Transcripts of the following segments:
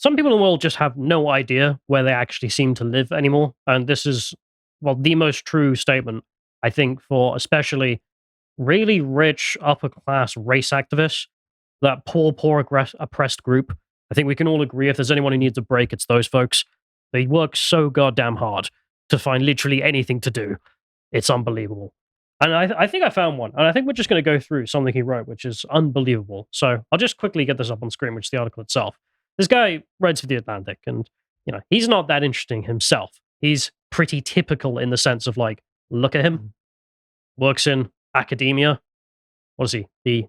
some people in the world just have no idea where they actually seem to live anymore. And this is, well, the most true statement, I think, for especially really rich upper class race activists, that poor, oppressed group. I think we can all agree if there's anyone who needs a break, it's those folks. They work so goddamn hard to find literally anything to do. It's unbelievable. And I think I found one. And I think we're just going to go through something he wrote, which is unbelievable. So I'll just quickly get this up on screen, which is the article itself. This guy writes for The Atlantic, and, he's not that interesting himself. He's pretty typical in the sense of, like, look at him. Works in academia. What is he?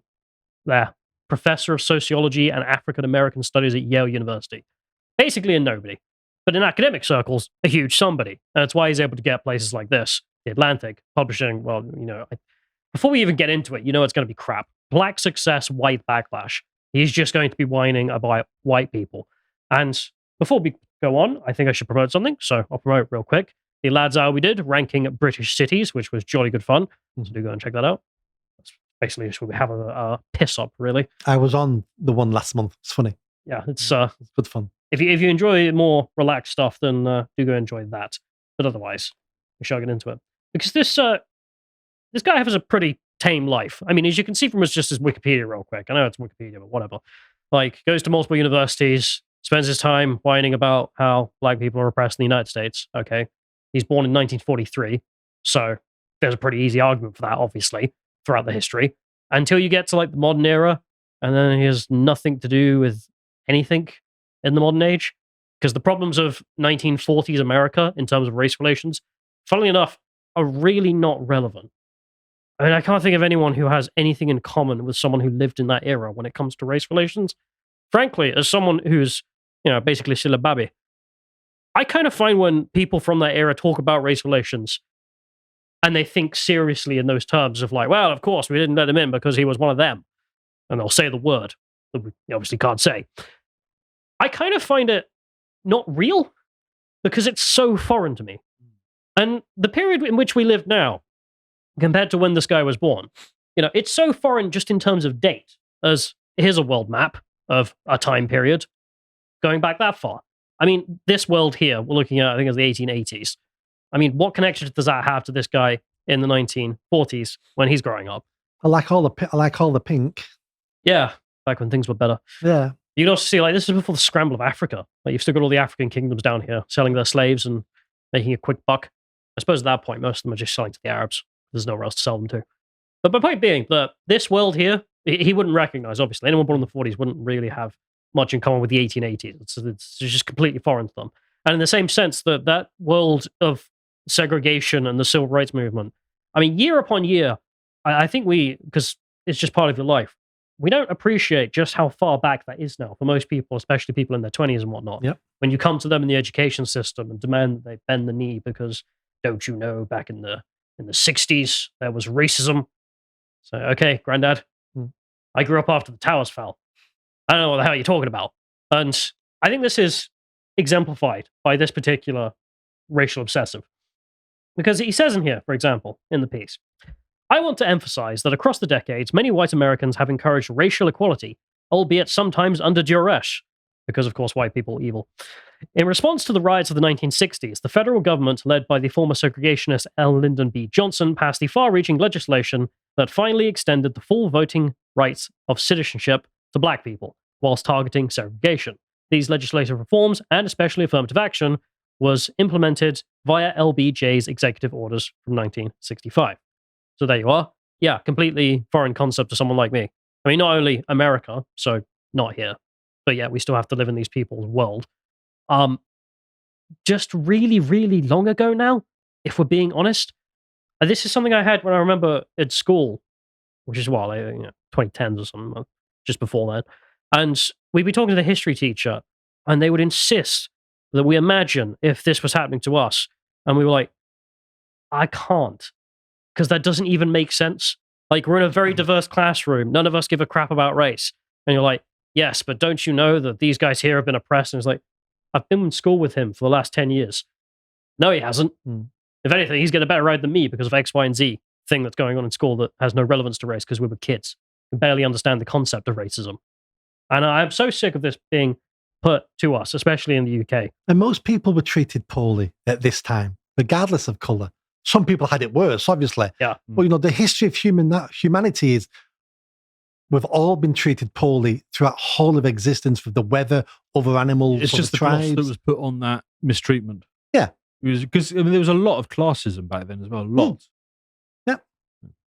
The professor of sociology and African American studies at Yale University. Basically a nobody. But in academic circles, a huge somebody. And that's why he's able to get places like this, The Atlantic, publishing, well, before we even get into it, it's going to be crap. Black success, white backlash. He's just going to be whining about white people. And before we go on, I think I should promote something. So I'll promote it real quick. The Lads Hour we did, ranking British cities, which was jolly good fun. So do go and check that out. That's basically just where we have a piss up, really. I was on the one last month. It's funny. Yeah, it's good fun. If you enjoy more relaxed stuff, then do go enjoy that. But otherwise, we shall get into it. Because this guy has a pretty tame life. I mean, as you can see from his Wikipedia real quick. I know it's Wikipedia, but whatever. Like, goes to multiple universities, spends his time whining about how black people are oppressed in the United States. Okay. He's born in 1943. So there's a pretty easy argument for that, obviously, throughout the history. Until you get to, like, the modern era, and then he has nothing to do with anything in the modern age. Because the problems of 1940s America in terms of race relations, funnily enough, are really not relevant. I mean, I can't think of anyone who has anything in common with someone who lived in that era when it comes to race relations. Frankly, as someone who's, basically still a baby, I kind of find when people from that era talk about race relations and they think seriously in those terms of, like, well, of course, we didn't let him in because he was one of them. And they'll say the word that we obviously can't say. I kind of find it not real because it's so foreign to me. And the period in which we live now, compared to when this guy was born, it's so foreign just in terms of date, as here's a world map of a time period going back that far. I mean, this world here, we're looking at, I think it's the 1880s. I mean, what connection does that have to this guy in the 1940s when he's growing up? I like all the pink. Yeah, back when things were better. Yeah. You can also see, like, this is before the scramble of Africa. Like, you've still got all the African kingdoms down here selling their slaves and making a quick buck. I suppose at that point, most of them are just selling to the Arabs. There's nowhere else to sell them to. But my point being that this world here, he wouldn't recognize, obviously. Anyone born in the 40s wouldn't really have much in common with the 1880s. It's just completely foreign to them. And in the same sense that world of segregation and the civil rights movement, I mean, year upon year, I think because it's just part of your life, we don't appreciate just how far back that is now for most people, especially people in their 20s and whatnot. Yep. When you come to them in the education system and demand that they bend the knee because, don't you know, back in the 60s, there was racism. So, okay, granddad, I grew up after the towers fell. I don't know what the hell you're talking about. And I think this is exemplified by this particular racial obsessive. Because he says in here, for example, in the piece, I want to emphasize that across the decades, many white Americans have encouraged racial equality, albeit sometimes under duress, because, of course, white people are evil. In response to the riots of the 1960s, the federal government, led by the former segregationist L. Lyndon B. Johnson, passed the far-reaching legislation that finally extended the full voting rights of citizenship to black people, whilst targeting segregation. These legislative reforms, and especially affirmative action, was implemented via LBJ's executive orders from 1965. So there you are. Yeah, completely foreign concept to someone like me. I mean, not only America, so not here, but yeah, we still have to live in these people's world. Just really, really long ago now, if we're being honest. This is something I had when I remember at school, which is 2010s or something, just before that. And we'd be talking to the history teacher, and they would insist that we imagine if this was happening to us. And we were like, I can't, because that doesn't even make sense. Like, we're in a very diverse classroom. None of us give a crap about race. And you're like, yes, but don't you know that these guys here have been oppressed? And it's like, I've been in school with him for the last 10 years. No, he hasn't. If anything, he's getting a better ride than me because of X, Y, and Z thing that's going on in school that has no relevance to race because we were kids who barely understand the concept of racism. And I'm so sick of this being put to us, especially in the UK. And most people were treated poorly at this time, regardless of colour. Some people had it worse, obviously. Yeah. But, the history of humanity is we've all been treated poorly throughout whole of existence with the weather, other animals, It's just the tribes. gloss that was put on that mistreatment. Yeah. Because there was a lot of classism back then as well. Lots. Yeah.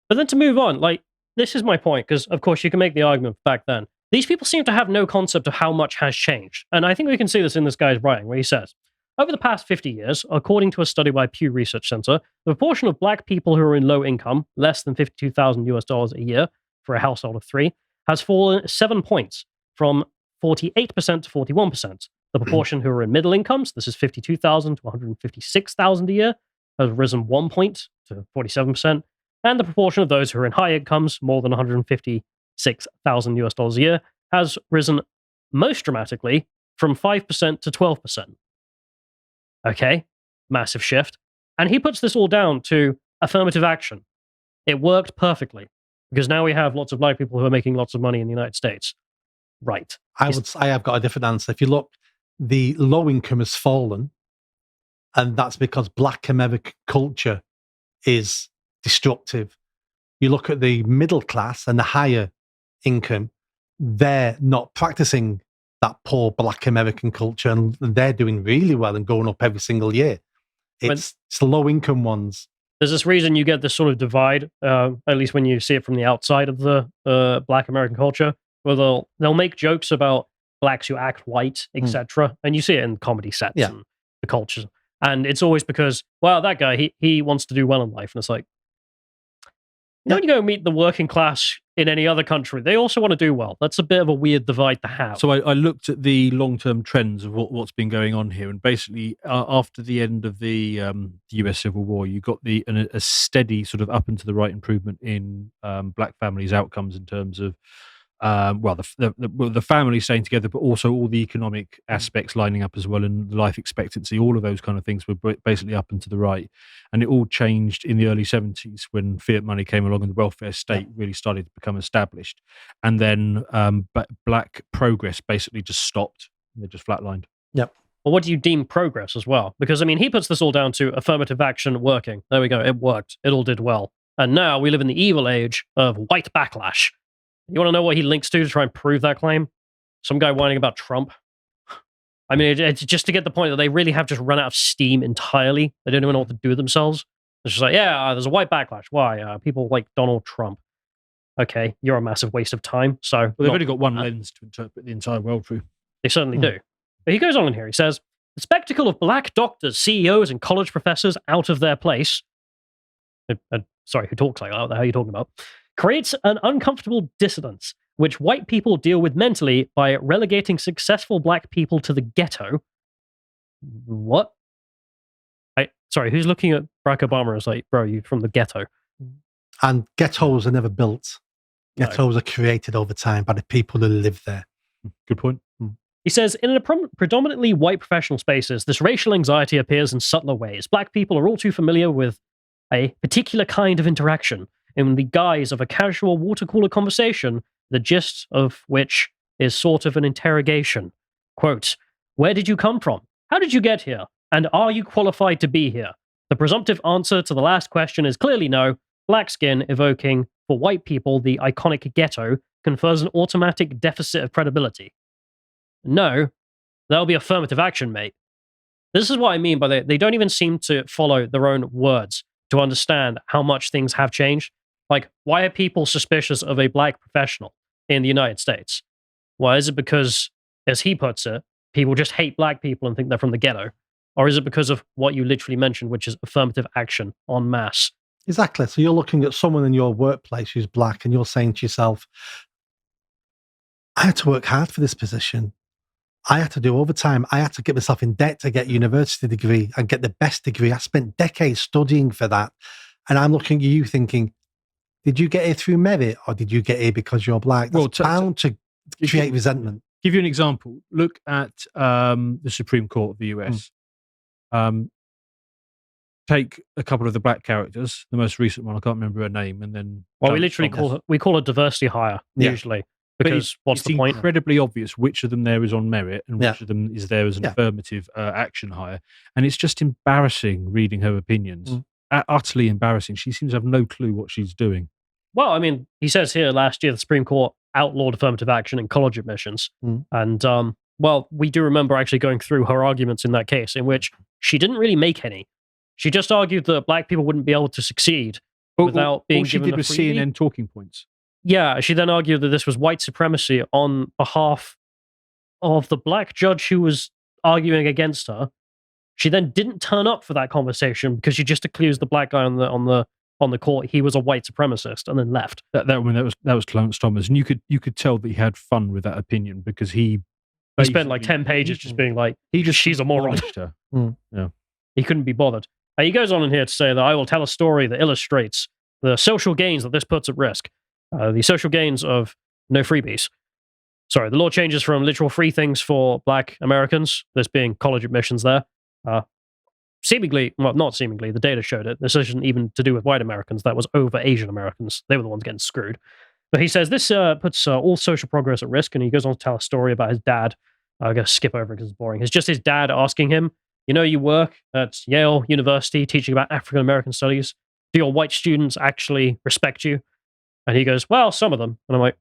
But then to move on, this is my point, because of course you can make the argument back then. These people seem to have no concept of how much has changed. And I think we can see this in this guy's writing, where he says, over the past 50 years, according to a study by Pew Research Center, the proportion of black people who are in low income, less than $52,000 a year for a household of 3, has fallen 7 points, from 48% to 41%. The proportion who are in middle incomes, this is 52,000 to 156,000 a year, has risen 1 point to 47%. And the proportion of those who are in high incomes, more than $156,000 a year, has risen most dramatically from 5% to 12%. Okay, massive shift. And he puts this all down to affirmative action. It worked perfectly, because now we have lots of black people who are making lots of money in the United States. Right. I have got a different answer. If you look, the low income has fallen, and that's because black American culture is destructive. You look at the middle class and the higher income, they're not practicing that poor black American culture, and they're doing really well and going up every single year. It's the low income ones. There's this reason you get this sort of divide, at least when you see it from the outside of the black American culture, where they'll make jokes about blacks who act white, etc. And you see it in comedy sets and the cultures. And it's always because, well, that guy, he wants to do well in life. And it's like, when you go meet the working class in any other country, they also want to do well. That's a bit of a weird divide to have. So I looked at the long-term trends of what's been going on here, and basically after the end of the US Civil War, you got a steady sort of up and to the right improvement in black families' outcomes in terms of the family staying together, but also all the economic aspects lining up as well, and life expectancy, all of those kind of things were basically up and to the right. And it all changed in the early 70s when fiat money came along and the welfare state really started to become established. And then black progress basically just stopped. They just flatlined. Yep. Well, what do you deem progress as well? Because, I mean, he puts this all down to affirmative action working. There we go. It worked. It all did well. And now we live in the evil age of white backlash. You want to know what he links to try and prove that claim? Some guy whining about Trump. I mean, it's just to get the point that they really have just run out of steam entirely. They don't even know what to do with themselves. It's just like, there's a white backlash. Why? People like Donald Trump. Okay, you're a massive waste of time. So they've only got one lens to interpret the entire world through. They certainly do. But he goes on in here. He says, the spectacle of black doctors, CEOs, and college professors out of their place. Sorry, who talks like that? What the hell are you talking about? Creates an uncomfortable dissonance, which white people deal with mentally by relegating successful black people to the ghetto. What? Sorry, who's looking at Barack Obama as like, bro, you from the ghetto? And ghettos are never built. Ghettos are created over time by the people who live there. Good point. He says, in a predominantly white professional spaces, this racial anxiety appears in subtler ways. Black people are all too familiar with a particular kind of interaction in the guise of a casual water cooler conversation, the gist of which is sort of an interrogation. Quote, where did you come from? How did you get here? And are you qualified to be here? The presumptive answer to the last question is clearly no. Black skin evoking, for white people, the iconic ghetto confers an automatic deficit of credibility. No, that'll be affirmative action, mate. This is what I mean by they don't even seem to follow their own words to understand how much things have changed. Like, why are people suspicious of a black professional in the United States? Why is it because, as he puts it, people just hate black people and think they're from the ghetto? Or is it because of what you literally mentioned, which is affirmative action en masse? Exactly. So you're looking at someone in your workplace who's black and you're saying to yourself, I had to work hard for this position. I had to do overtime. I had to get myself in debt to get a university degree and get the best degree. I spent decades studying for that. And I'm looking at you thinking, did you get here through merit or did you get here because you're black? That's bound to create resentment. Give you an example. Look at the Supreme Court of the US. Take a couple of the black characters. The most recent one, I can't remember her name, and then we literally call it diversity hire usually. because what's it's the point? incredibly obvious which of them there is on merit and which of them is there as an affirmative action hire. And it's just embarrassing reading her opinions. Utterly embarrassing. She seems to have no clue what she's doing. Well, I mean, he says here last year the Supreme Court outlawed affirmative action in college admissions. And, well, we do remember actually going through her arguments in that case, in which she didn't really make any. She just argued that black people wouldn't be able to succeed without being she given did a was freebie. CNN talking points. Yeah, she then argued that this was white supremacy on behalf of the black judge who was arguing against her. She then didn't turn up for that conversation because she just accused the black guy on the court he was a white supremacist and then left. That was Clarence Thomas, and you could tell that he had fun with that opinion because he spent like 10 pages just being like, she's a moron. Her. Yeah, he couldn't be bothered. He goes on in here to say that I will tell a story that illustrates the social gains that this puts at risk. The social gains of no freebies. Sorry, the law changes from literal free things for black Americans, this being college admissions there. Seemingly, well, not seemingly, the data showed it. This isn't even to do with white Americans. That was over Asian Americans. They were the ones getting screwed. But he says this puts all social progress at risk, and he goes on to tell a story about his dad. I'm going to skip over it because it's boring. It's just his dad asking him, you work at Yale University teaching about African American studies. Do your white students actually respect you? And he goes, well, some of them. And I'm like,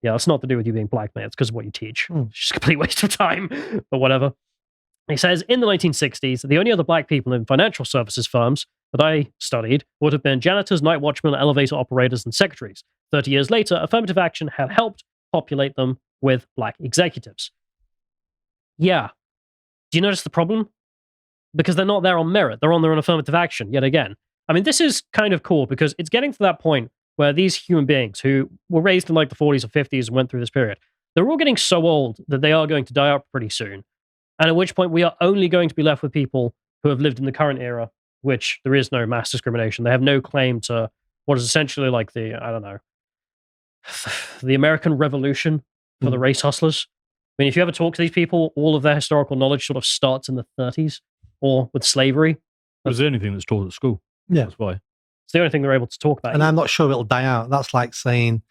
yeah, that's not to do with you being black, mate. It's because of what you teach. It's just a complete waste of time, but whatever. He says, in the 1960s, the only other black people in financial services firms that I studied would have been janitors, night watchmen, elevator operators, and secretaries. 30 years later, affirmative action had helped populate them with black executives. Yeah. Do you notice the problem? Because they're not there on merit. They're on their own affirmative action, yet again. I mean, this is kind of cool because it's getting to that point where these human beings who were raised in like the 40s or 50s and went through this period, they're all getting so old that they are going to die up pretty soon. And at which point we are only going to be left with people who have lived in the current era, which there is no mass discrimination. They have no claim to what is essentially like the American Revolution for the race hustlers. I mean, if you ever talk to these people, all of their historical knowledge sort of starts in the 30s or with slavery. That's the only thing that's taught at school. Yeah. That's why. It's the only thing they're able to talk about. And I'm not sure it'll die out. That's like saying,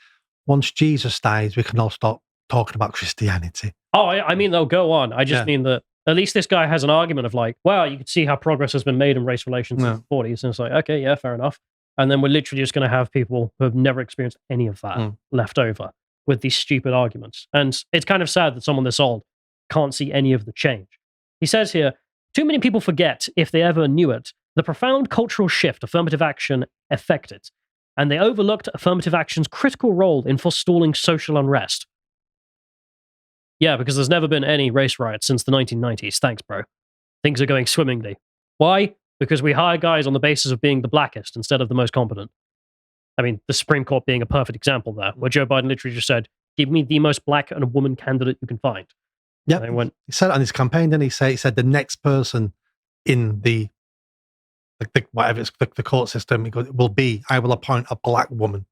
once Jesus dies, we can all stop talking about Christianity. Oh, I mean, they'll go on. I just mean that at least this guy has an argument of like, well, you can see how progress has been made in race relations since the 40s. And it's like, okay, yeah, fair enough. And then we're literally just going to have people who have never experienced any of that left over with these stupid arguments. And it's kind of sad that someone this old can't see any of the change. He says here, too many people forget, if they ever knew it, the profound cultural shift affirmative action effected, and they overlooked affirmative action's critical role in forestalling social unrest. Yeah, because there's never been any race riots since the 1990s. Thanks, bro. Things are going swimmingly. Why? Because we hire guys on the basis of being the blackest instead of the most competent. I mean, the Supreme Court being a perfect example there, where Joe Biden literally just said, give me the most black and a woman candidate you can find. Yeah, he said it on his campaign, didn't he? He said the next person in the whatever it's the court system I will appoint a black woman.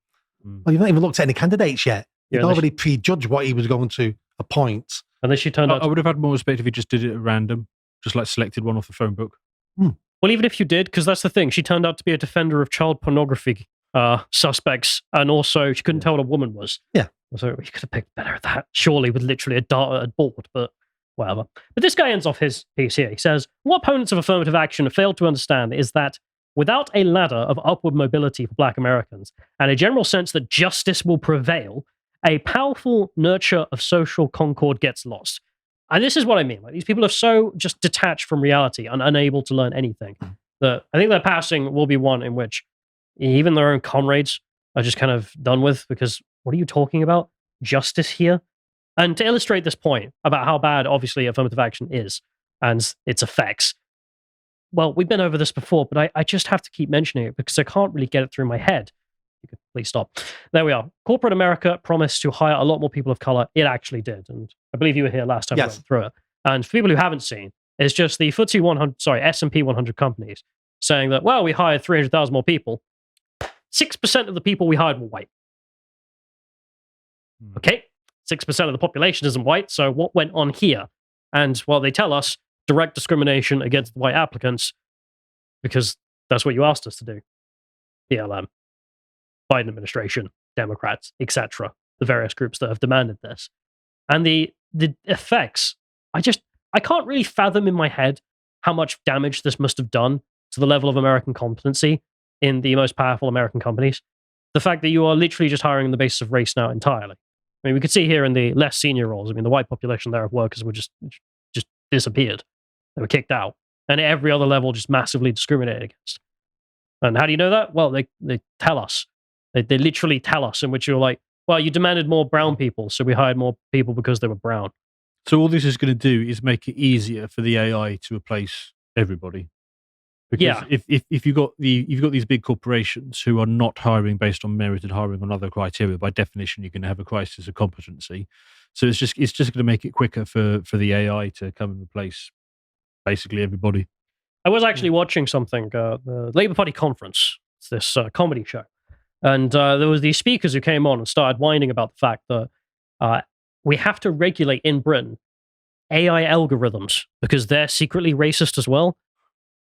Well, you've not even looked at any candidates yet. You'd already prejudged what he was going to appoint. And then she turned out. I would have had more respect if he just did it at random, just like selected one off the phone book. Well, even if you did, because that's the thing, she turned out to be a defender of child pornography suspects, and also she couldn't tell what a woman was. Yeah. So you could have picked better at that, surely, with literally a dart at board, but whatever. But this guy ends off his piece here. He says, what opponents of affirmative action fail to understand is that without a ladder of upward mobility for black Americans and a general sense that justice will prevail, a powerful nurture of social concord gets lost. And this is what I mean. Like, these people are so just detached from reality and unable to learn anything that I think their passing will be one in which even their own comrades are just kind of done with, because what are you talking about? Justice here? And to illustrate this point about how bad, obviously, affirmative action is and its effects, well, we've been over this before, but I just have to keep mentioning it because I can't really get it through my head. You could please stop. There we are. Corporate America promised to hire a lot more people of color. It actually did. And I believe you were here last time we went through it. And for people who haven't seen, it's just the FTSE 100, S&P 100 companies saying that, well, we hired 300,000 more people. 6% of the people we hired were white. Okay, 6% of the population isn't white, so what went on here? And, well, they tell us direct discrimination against white applicants because that's what you asked us to do. BLM, Biden administration, Democrats, etc. the various groups that have demanded this. And the effects, I can't really fathom in my head how much damage this must have done to the level of American competency in the most powerful American companies. The fact that you are literally just hiring on the basis of race now entirely. I mean, we could see here in the less senior roles, I mean, the white population there of workers were just disappeared. They were kicked out. And at every other level, just massively discriminated against. And how do you know that? Well, they tell us. They literally tell us, in which you're like, well, you demanded more brown people, so we hired more people because they were brown. So all this is going to do is make it easier for the AI to replace everybody. Because if you've got these big corporations who are not hiring based on merit and hiring on other criteria, by definition, you're going to have a crisis of competency. So it's just going to make it quicker for the AI to come and replace basically everybody. I was actually watching something, the Labour Party conference. It's this comedy show, and there was these speakers who came on and started whining about the fact that we have to regulate in Britain AI algorithms because they're secretly racist as well.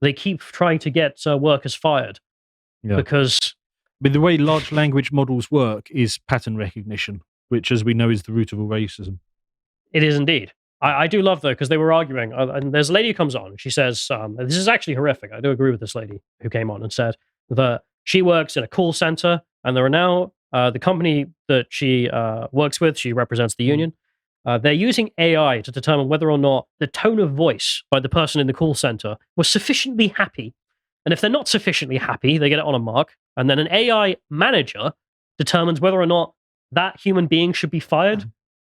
They keep trying to get workers fired because... But the way large language models work is pattern recognition, which, as we know, is the root of all racism. It is indeed. I do love, though, because they were arguing, and there's a lady who comes on, and she says, this is actually horrific. I do agree with this lady who came on and said that she works in a call center, and there are now, the company that she works with, she represents the union, they're using AI to determine whether or not the tone of voice by the person in the call center was sufficiently happy. And if they're not sufficiently happy, they get it on a mark. And then an AI manager determines whether or not that human being should be fired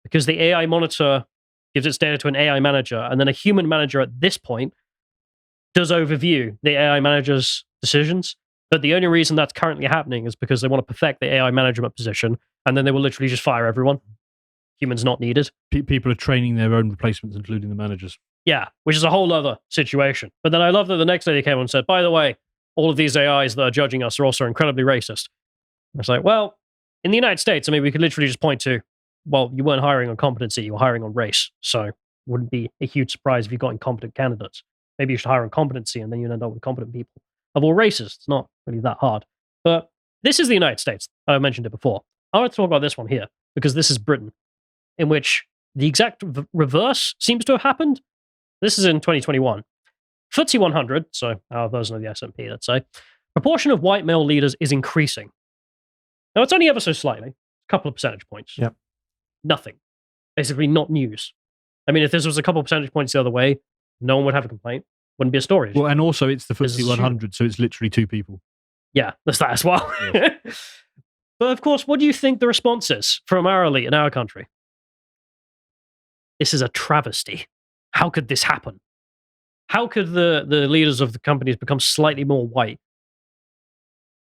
because the AI monitor gives its data to an AI manager. And then a human manager at this point does overview the AI manager's decisions. But the only reason that's currently happening is because they want to perfect the AI management position. And then they will literally just fire everyone. Humans not needed. People are training their own replacements, including the managers. Yeah, which is a whole other situation. But then I love that the next lady came on and said, by the way, all of these AIs that are judging us are also incredibly racist. I was like, well, in the United States, I mean, we could literally just point to, well, you weren't hiring on competency, you were hiring on race. So it wouldn't be a huge surprise if you got incompetent candidates. Maybe you should hire on competency and then you'd end up with competent people of all races. It's not really that hard. But this is the United States. I mentioned it before. I want to talk about this one here because this is Britain, in which the exact reverse seems to have happened. This is in 2021. FTSE 100, so our version of the S&P, let's say, proportion of white male leaders is increasing. Now, it's only ever so slightly, a couple of percentage points. Yep. Nothing. Basically, not news. I mean, if this was a couple of percentage points the other way, no one would have a complaint. Wouldn't be a story. Well, and also it's the FTSE 100, so it's literally two people. Yeah, there's that as well. Yes. But of course, what do you think the response is from our elite in our country? This is a travesty. How could this happen? How could the leaders of the companies become slightly more white?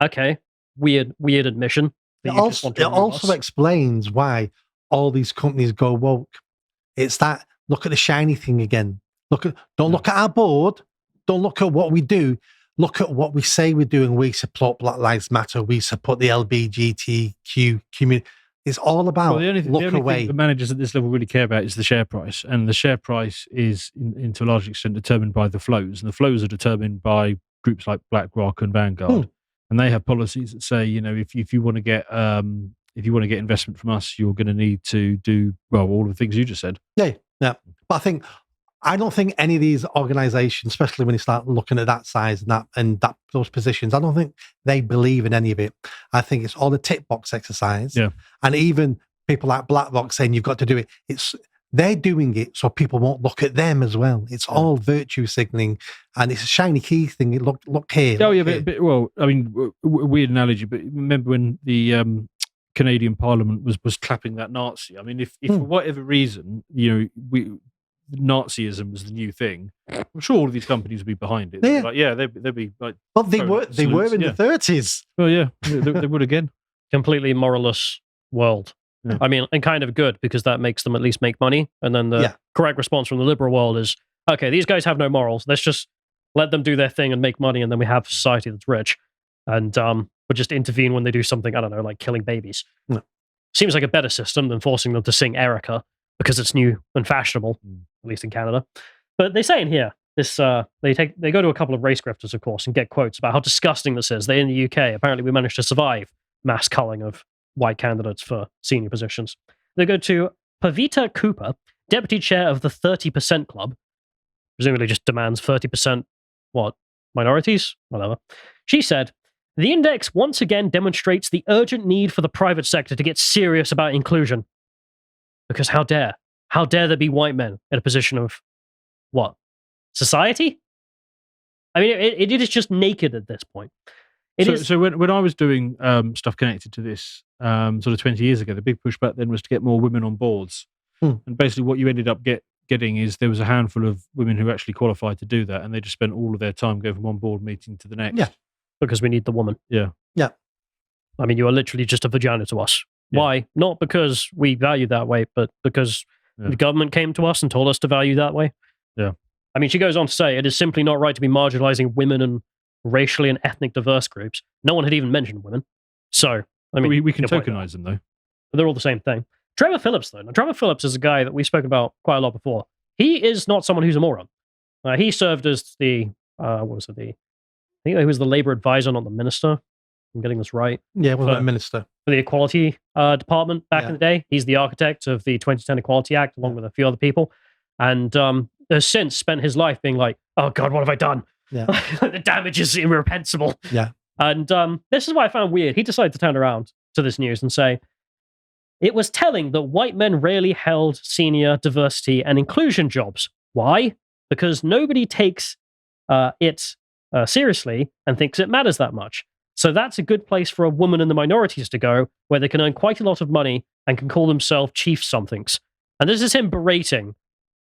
Okay, weird admission. It also explains why all these companies go woke. It's that, look at the shiny thing again. Don't look at our board. Don't look at what we do. Look at what we say we're doing. We support Black Lives Matter. We support the LGBTQ community. It's all about the only away. Thing the managers at this level really care about is the share price, and the share price is, to a large extent, determined by the flows, and the flows are determined by groups like BlackRock and Vanguard, and they have policies that say, if you want to get investment from us, you're going to need to do all the things you just said. Yeah. But I don't think any of these organizations, especially when you start looking at that size and those positions, I don't think they believe in any of it. I think it's all a tick box exercise. Yeah. And even people like BlackRock saying you've got to do it. They're doing it so people won't look at them as well. It's all virtue signaling, and it's a shiny key thing. Look here. Oh, yeah, but well, I mean, weird analogy, but remember when the Canadian Parliament was clapping that Nazi? I mean, if for whatever reason, Nazism was the new thing, I'm sure all of these companies would be behind it. They'd be like. Well, they were in the 30s. Oh yeah, they would again. Completely moralist world. Yeah. I mean, and kind of good because that makes them at least make money. And then the correct response from the liberal world is, okay, these guys have no morals. Let's just let them do their thing and make money, and then we have society that's rich, and we'll just intervene when they do something, I don't know, like killing babies. No. Seems like a better system than forcing them to sing Erica because it's new and fashionable, at least in Canada. But they say in here, this they go to a couple of race grifters, of course, and get quotes about how disgusting this is. They in the UK, apparently we managed to survive mass culling of white candidates for senior positions. They go to Pavita Cooper, deputy chair of the 30% Club, presumably just demands 30%, minorities? Whatever. She said, the index once again demonstrates the urgent need for the private sector to get serious about inclusion. Because how dare there be white men in a position of, society? I mean, it is just naked at this point. So when I was doing stuff connected to this sort of 20 years ago, the big push back then was to get more women on boards. And basically what you ended up getting is there was a handful of women who actually qualified to do that, and they just spent all of their time going from one board meeting to the next. Yeah. Because we need the woman. Yeah. Yeah. I mean, you are literally just a vagina to us. Yeah. Why? Not because we value that way, but because the government came to us and told us to value that way. Yeah. I mean, she goes on to say, it is simply not right to be marginalizing women and racially and ethnic diverse groups. No one had even mentioned women. So, I mean, we can tokenize them, though. But they're all the same thing. Trevor Phillips, though. Now, Trevor Phillips is a guy that we've spoken about quite a lot before. He is not someone who's a moron. He served as I think he was the labor advisor, not the minister. I'm getting this right. Yeah, wasn't a minister. For the Equality Department back in the day. He's the architect of the 2010 Equality Act, along with a few other people. And has since spent his life being like, oh God, what have I done? Yeah. The damage is irrepensible. Yeah. And this is what I found weird. He decided to turn around to this news and say, it was telling that white men rarely held senior diversity and inclusion jobs. Why? Because nobody takes it seriously and thinks it matters that much. So that's a good place for a woman in the minorities to go, where they can earn quite a lot of money and can call themselves chief somethings. And this is him berating,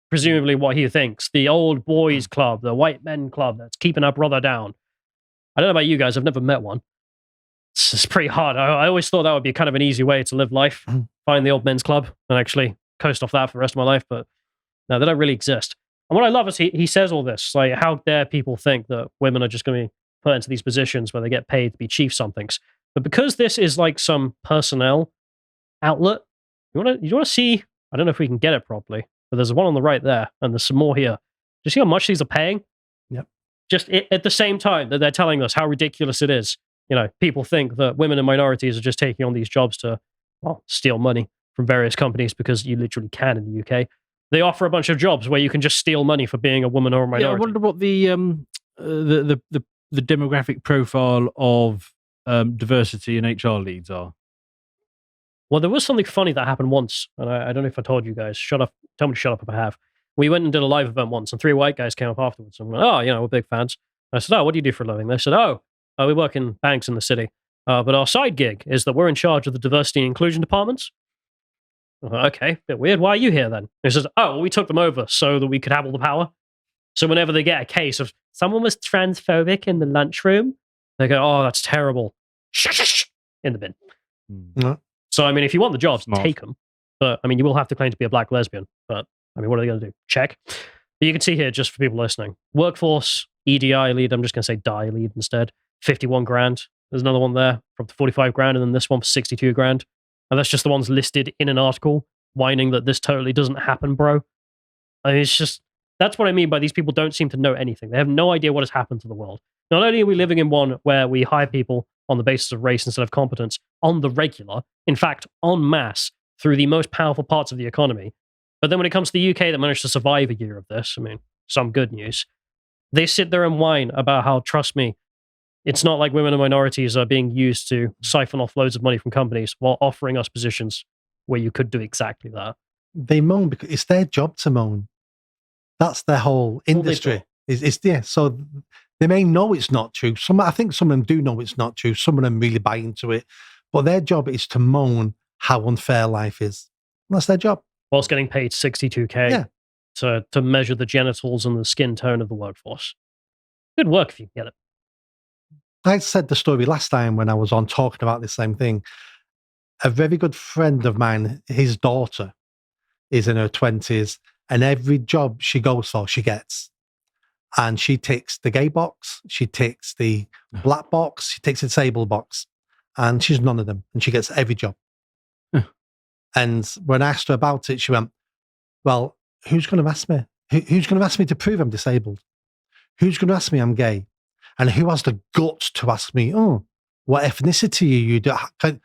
presumably, what he thinks, the old boys club, the white men club that's keeping our brother down. I don't know about you guys. I've never met one. It's pretty hard. I always thought that would be kind of an easy way to live life. Find the old men's club and actually coast off that for the rest of my life. But no, they don't really exist. And what I love is he says all this, like, how dare people think that women are just going to be put into these positions where they get paid to be chief somethings. But because this is like some personnel outlet, you want to see, I don't know if we can get it properly, but there's one on the right there, and there's some more here. Do you see how much these are paying? Yep. Just at the same time that they're telling us how ridiculous it is. You know, people think that women and minorities are just taking on these jobs to, steal money from various companies, because you literally can in the UK. They offer a bunch of jobs where you can just steal money for being a woman or a minority. Yeah, I wonder what the demographic profile of diversity and HR leads are. Well, there was something funny that happened once, and I don't know if I told you guys. Shut up. Tell me to shut up if I have. We went and did a live event once, and 3 white guys came up afterwards and went, we're big fans. I said, what do you do for a living? They said, we work in banks in the city. But our side gig is that we're in charge of the diversity and inclusion departments. Okay, bit weird. Why are you here then? He says, we took them over so that we could have all the power. So whenever they get a case of someone was transphobic in the lunchroom, they go, that's terrible. In the bin. No. So, I mean, if you want the jobs, Smart. take them. But, I mean, you will have to claim to be a black lesbian. But, I mean, what are they going to do? Check. But you can see here, just for people listening, workforce, EDI lead, I'm just going to say DI lead instead, 51 grand. There's another one there for up to 45 grand, and then this one for 62 grand. And that's just the ones listed in an article, whining that this totally doesn't happen, bro. I mean, it's just, that's what I mean by these people don't seem to know anything. They have no idea what has happened to the world. Not only are we living in one where we hire people on the basis of race instead of competence on the regular, in fact, en masse, through the most powerful parts of the economy. But then when it comes to the UK that managed to survive a year of this, I mean, some good news. They sit there and whine about how, trust me, it's not like women and minorities are being used to siphon off loads of money from companies while offering us positions where you could do exactly that. They moan because it's their job to moan. That's their whole industry. So they may know it's not true. I think some of them do know it's not true. Some of them really buy into it. But their job is to moan how unfair life is. That's their job. Whilst getting paid 62k to measure the genitals and the skin tone of the workforce. Good work if you can get it. I said the story last time when I was on talking about the same thing. A very good friend of mine, his daughter is in her 20s, and every job she goes for, she gets. And she ticks the gay box, she ticks the black box, she ticks the disabled box, and she's none of them, and she gets every job. And when I asked her about it, she went, well, who's going to ask me? Who's going to ask me to prove I'm disabled? Who's going to ask me I'm gay? And who has the guts to ask me, what ethnicity are you?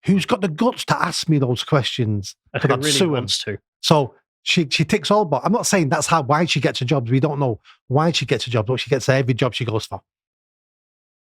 who's got the guts to ask me those questions? And Because who I'd really sue 'em. wants to. So she ticks all, but I'm not saying that's why she gets a job. We don't know why she gets a job, but she gets every job she goes for.